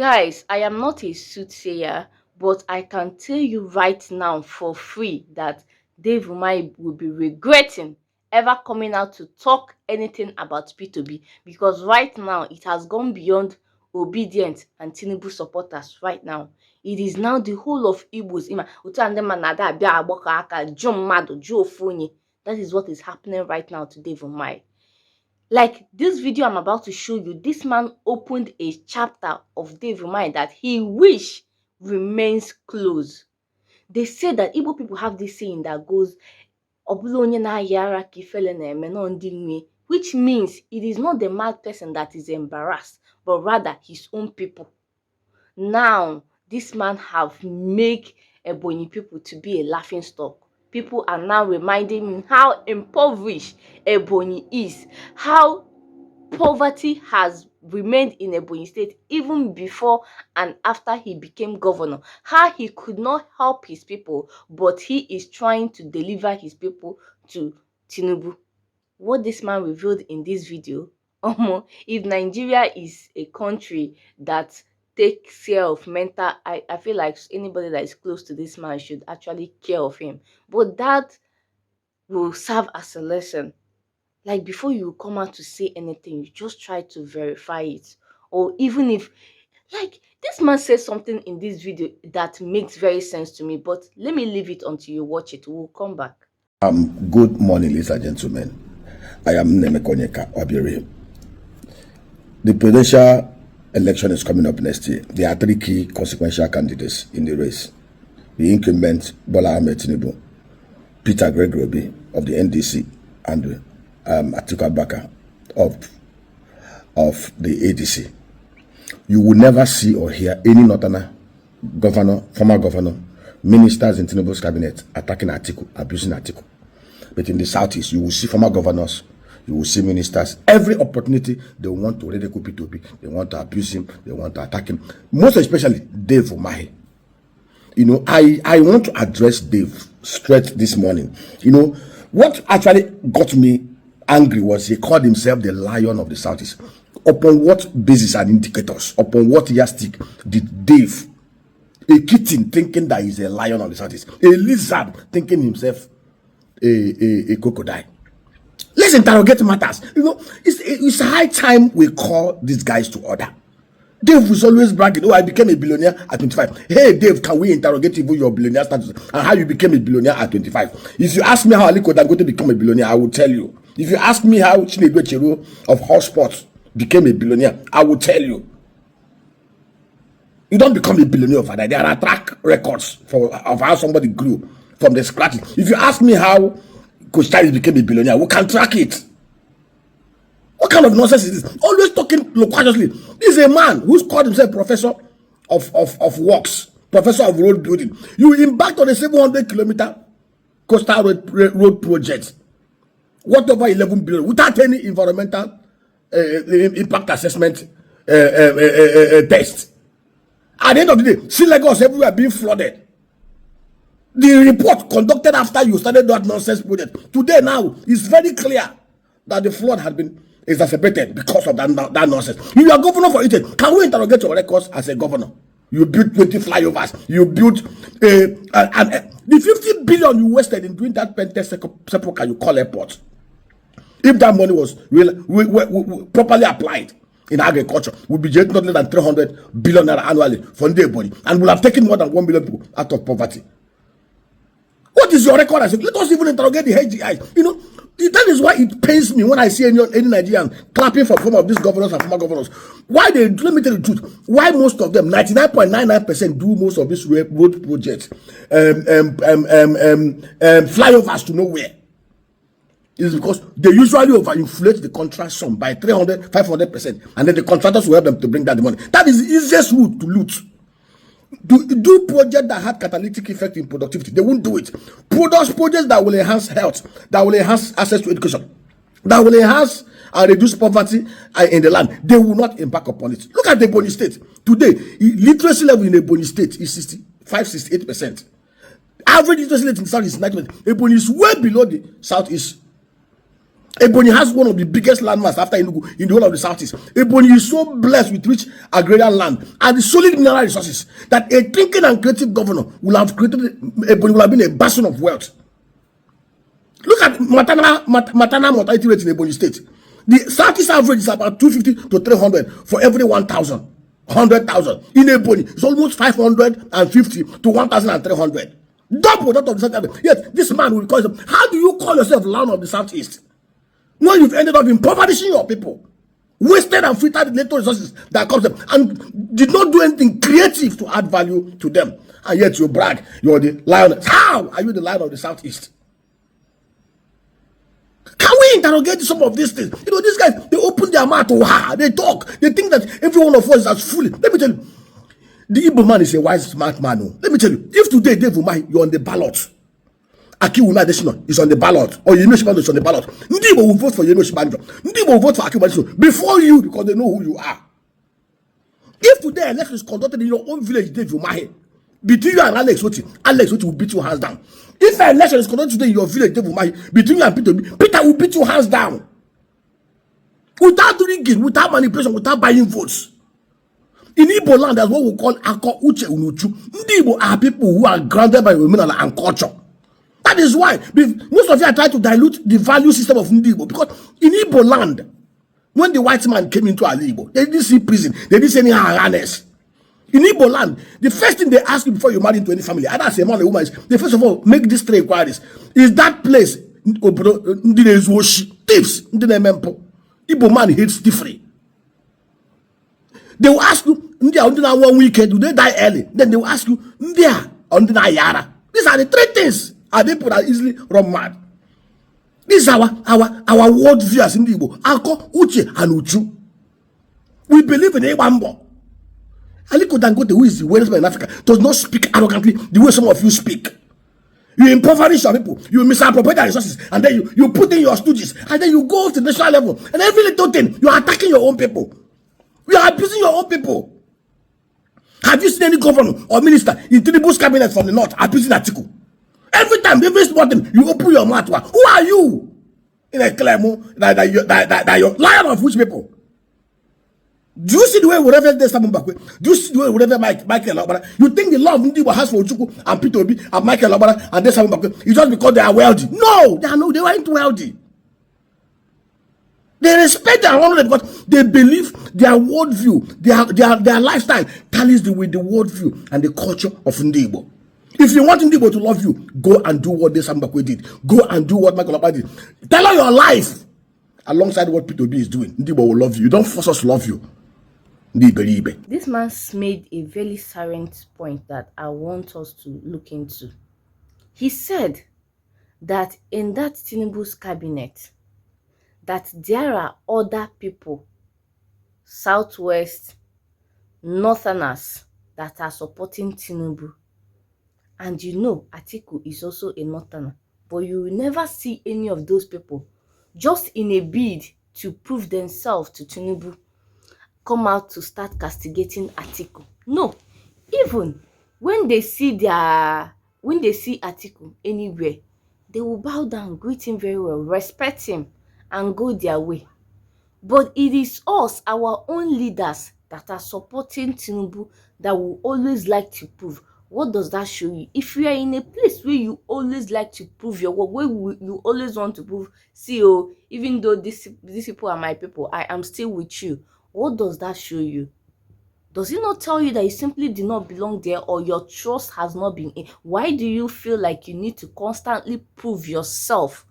Guys, I am not a soothsayer, but I can tell you right now for free that Dave Umahi will be regretting ever coming out to talk anything about P2B, because right now it has gone beyond obedient and Tinubu supporters right now. It is now the whole of Igbos. That is what is happening right now to Dave Umahi. Like this video I'm about to show you, this man opened a chapter of Dave Umahi that he wish remains closed. They say that Igbo people have this saying that goes, which means it is not the mad person that is embarrassed, but rather his own people. Now, this man have make Ebonyi people to be a laughing stock. People are now reminding me how impoverished Ebonyi is, how poverty has remained in Ebonyi State even before and after he became governor, how he could not help his people, but he is trying to deliver his people to Tinubu. What this man revealed in this video, if Nigeria is a country that takes care of mental, I feel like anybody that is close to this man should actually care of him. But that will serve as a lesson. Like, before you come out to say anything, you just try to verify it. Or even if, like, this man says something in this video that makes very sense to me, but let me leave it until you watch it. We'll come back. Good morning, ladies and gentlemen. I am Nemekonyeka Obiri. The presidential election is coming up next year. There are three key consequential candidates in the race. The incumbent Bola Ahmed Tinubu, Peter Gregory of the NDC, and Atiku of the ADC. You will never see or hear any northerner, governor, former governor, ministers in Tinubu's cabinet attacking Atiku, abusing Atiku. But in the southeast, you will see former governors, you will see ministers. Every opportunity, they want to ridicule P2B, they want to abuse him, they want to attack him. Most especially Dave Umahi. You know, I want to address Dave straight this morning. You know, what actually got me angry was he called himself the lion of the southeast. Upon what basis and indicators, upon what yardstick did Dave, a kitten thinking that he's a lion of the southeast, a lizard thinking himself a crocodile? Let's interrogate matters. You know, it's high time we call these guys to order. Dave was always bragging, oh, I became a billionaire at 25. Hey, Dave, can we interrogate even your billionaire status and how you became a billionaire at 25? If you ask me how Aliko Dangote become a billionaire, I will tell you. If you ask me how Chinedu Echiro of Hotspot became a billionaire, I will tell you. You don't become a billionaire overnight. There are track records of how somebody grew from the scratch. If you ask me how Coach Charles became a billionaire, we can track it. What kind of nonsense is this? Always talking loquaciously. This is a man who's called himself professor of works, professor of road building. You embarked on a 700-kilometer coastal road project, worth over 11 billion, without any environmental impact assessment test. At the end of the day, see Lagos everywhere being flooded. The report conducted after you started that nonsense project, today now, is very clear that the flood had been exacerbated because of that nonsense. You are governor for it. Can we interrogate your records as a governor? You built 20 flyovers. You built the 50 billion you wasted in doing that Pentest sepulchre you call airport. If that money was properly applied in agriculture, would be generating not less than 300 billion naira annually from everybody, and will have taken more than 1 million people out of poverty. What is your record? Let us even interrogate the HGI. You know, that is why it pains me when I see any Nigerian clapping for some of these governors and former governors. Why they, let me tell you the truth, why most of them, 99.99% do most of these road projects, flyovers to nowhere. Is because they usually overinflate the contract sum by 300, 500%, and then the contractors will help them to bring that money. That is the easiest route to loot. Do projects that had catalytic effect in productivity. They won't do it. Projects that will enhance health, that will enhance access to education, that will enhance and reduce poverty in the land. They will not embark upon it. Look at the Ebonyi State. Today, literacy level in Ebonyi State is 68%. Average literacy rate in the south is 90%. Ebonyi is way below the southeast. Ebonyi has one of the biggest landmass after Enugu in the whole of the southeast. Ebonyi is so blessed with rich agrarian land and the solid mineral resources that a thinking and creative governor will have created, Ebonyi will have been a basin of wealth. Look at maternal mortality rate in Ebonyi State. The southeast average is about 250 to 300 for every 1,000. 100,000. In Ebonyi, it's almost 550 to 1,300. Double that of the southeast. Yet this man will call himself. How do you call yourself land of the southeast when you've ended up impoverishing your people, wasted and filtered the little resources that comes them, and did not do anything creative to add value to them, and yet you brag you're the lion? How are you the lion of the southeast? Can we interrogate some of these things? You know, these guys, they open their mouth, they talk, they think that every one of us is as foolish. Let me tell you, the Igbo man is a wise, smart man. Oh. Let me tell you, if today Dave Umahi, you're on the ballot, Aki Adesina is on the ballot, or Yenoshibando is on the ballot, Ndibo will vote for Yenoshibando. Ndibo will vote for Aki Adesina before you, because they know who you are. If today election is conducted in your own village, Dave Umahi, between you and Alex Oti will beat your hands down. If an election is conducted today in your village, Dave Umahi, between you and Peter will beat your hands down. Without doing it, without manipulation, without buying votes. In Igbo land, that's what we call Ako Uche Unuchu. Igbo are people who are grounded by women and culture. That is why most of you are trying to dilute the value system of Igbo, because in Igbo land, when the white man came into Igbo, they didn't see prison, they didn't see any harness. In Igbo land, the first thing they ask you before you marry into any family, either as a man or a woman, is they first of all make these 3 inquiries. Is that place thieves? Igbo man hates thievery. They will ask you, one weekend, do they die early? Then they will ask you, these are the 3 things. Are people that easily run mad? This is our world view as in Igbo. Ako, Uche, and Uchu. We believe in Ewambo. Aliko Dangote, who is the wealthiest man in Africa, does not speak arrogantly the way some of you speak. You impoverish your people, you misappropriate their resources, and then you put in your stooges, and then you go to the national level, and every little thing, you are attacking your own people. You are abusing your own people. Have you seen any governor or minister in Tinubu's cabinet from the north abusing Atiku? Every time, every button, you open your mouth. Who are you? In a claim that you're lion of which people? Do you see the way whatever they stand back? Do you see the way whatever Michael Obara? You think the love Ndibo has for Ojukwu and Peter Obi and Michael Obara and they stand back? It's just because they are wealthy? No, they weren't wealthy. They respect their honor because they believe their worldview, their lifestyle tallies with the worldview and the culture of Ndibo. If you want Ndibo to love you, go and do what this Sambakwe did. Go and do what Michael Obara did. Tell her your life alongside what Peter Obi is doing. Ndibo will love you. You don't force us to love you. This man made a very salient point that I want us to look into. He said that in that Tinubu's cabinet, that there are other people, Southwest, Northerners, that are supporting Tinubu. And you know, Atiku is also a Northerner. But you will never see any of those people, just in a bid to prove themselves to Tinubu, come out to start castigating Atiku. No, even when they see Atiku anywhere, they will bow down, greet him very well, respect him, and go their way. But it is us, our own leaders, that are supporting Tinubu, that will always like to prove. What does that show you? If you are in a place where you always like to prove your work, where you always want to prove, see, oh, even though these people are my people, I am still with you. What does that show you? Does it not tell you that you simply do not belong there, or your trust has not been in? Why do you feel like you need to constantly prove yourself,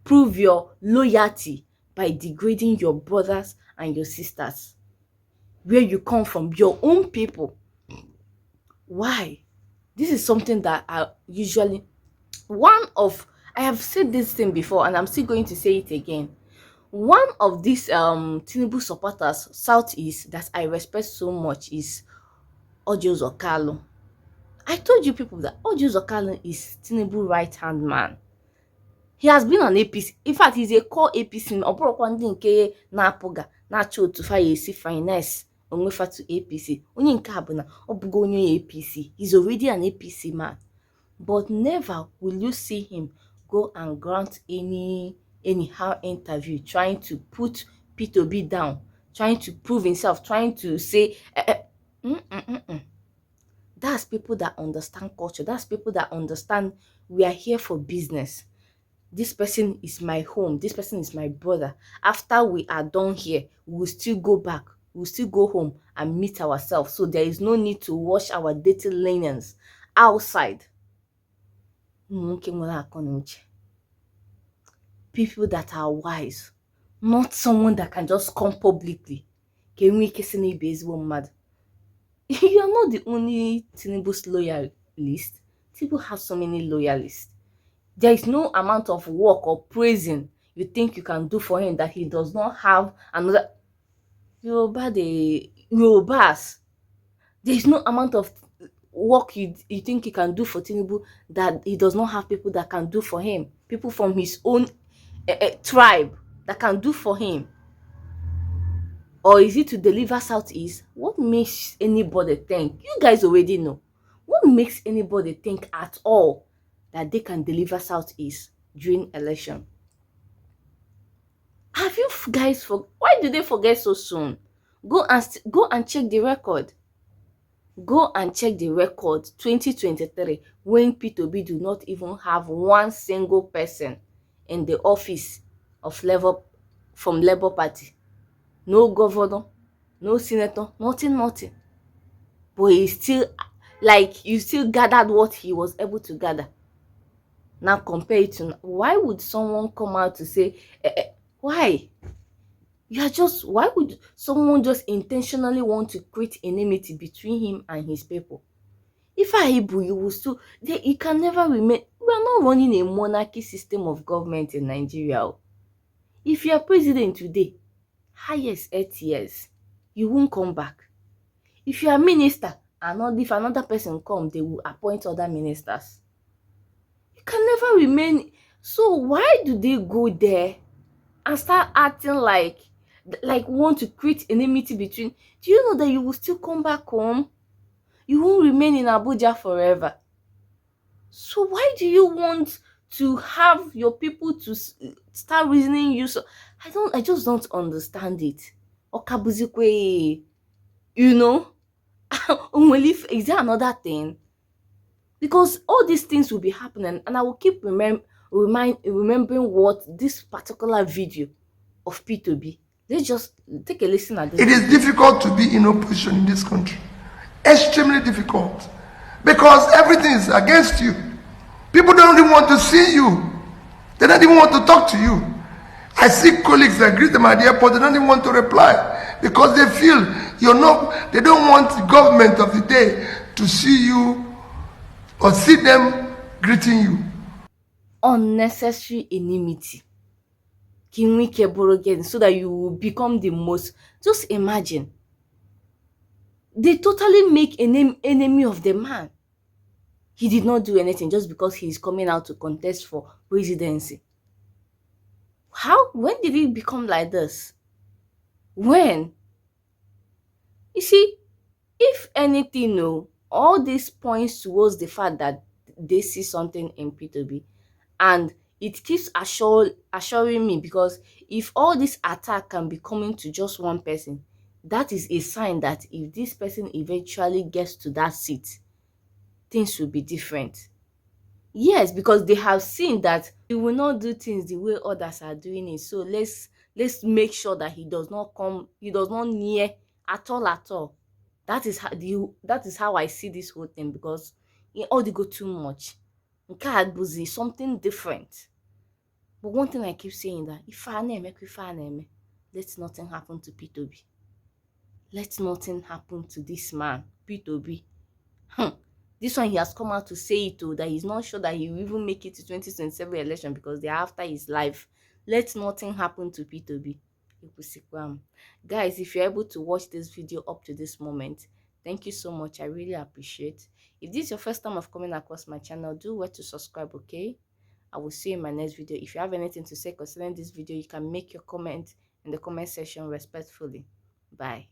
prove your loyalty by degrading your brothers and your sisters, where you come from, your own people? Why? This is something that I usually, I have said this thing before and I'm still going to say it again. One of these Tinubu supporters, Southeast, that I respect so much is H0T. I told you people that H0T is Tinubu right-hand man. He has been on APC. In fact, he's a core APC. Oporokwa nke na-apụga na-achọ otu fa esi finance onwefa to APC. Onye nke a bụ na ọ bụgo onye APC. He's already an APC man. But never will you see him go and grant any anyhow interview, trying to put P2B down, trying to prove himself, trying to say, That's people that understand culture. That's people that understand we are here for business. This person is my home. This person is my brother. After we are done here, we'll still go back. We'll still go home and meet ourselves. So there is no need to wash our dirty linens outside. People that are wise, not someone that can just come publicly. You are not the only Tinubu's loyalist. Tinubu has so many loyalists. There is no amount of work or praising you think you can do for him that he does not have another. Yorubas, there is no amount of work you think he can do for Tinubu that he does not have people that can do for him. People from his own tribe that can do for him. Or is it to deliver Southeast? What makes anybody think? You guys already know. What makes anybody think at all that they can deliver Southeast during election? Have you guys why do they forget so soon? Go and check the record. Go and check the record 2023 when P2B do not even have one single person in the office of from Labour Party. No governor, no senator, nothing. But he still, like, you still gathered what he was able to gather. Now compare it to, why would someone come out to say, why? Why would someone just intentionally want to create enmity between him and his people? If I Igbo, you will still, you can never remain. We are not running a monarchy system of government in Nigeria. If you are president today, highest 8 years, you won't come back. If you are minister, if another person come, they will appoint other ministers. You can never remain. So why do they go there and start acting like want to create enmity between? Do you know that you will still come back home? You won't remain in Abuja forever. So why do you want to have your people to start reasoning you? So I just don't understand it. Okabuzikwe, you know? Is there another thing? Because all these things will be happening, and I will keep remembering what this particular video of P2B. Let's just take a listen at this. It is difficult to be in opposition in this country. Extremely difficult. Because everything is against you. People don't even want to see you. They don't even want to talk to you. I see colleagues that greet them at the airport, they don't even want to reply because they feel they don't want the government of the day to see you or see them greeting you. Unnecessary enmity. So that you will become the most. Just imagine. They totally make an enemy of the man. He did not do anything just because he is coming out to contest for presidency. When did it become like this? When? You see, if anything, all this points towards the fact that they see something in P2B, and it keeps assuring me, because if all this attack can be coming to just one person, that is a sign that if this person eventually gets to that seat, things will be different. Yes, because they have seen that he will not do things the way others are doing it. So let's make sure that he does not near at all. That is how I see this whole thing, because all they go too much. Something different. But one thing I keep saying that if let nothing happen to P2B. Let nothing happen to this man, P2B. This one, he has come out to say it too, that he's not sure that he will even make it to 2027 election because they're after his life. Let nothing happen to P2B. Guys, if you're able to watch this video up to this moment, thank you so much. I really appreciate. If this is your first time of coming across my channel, do where to subscribe, okay? I will see you in my next video. If you have anything to say concerning this video, you can make your comment in the comment section respectfully. Bye.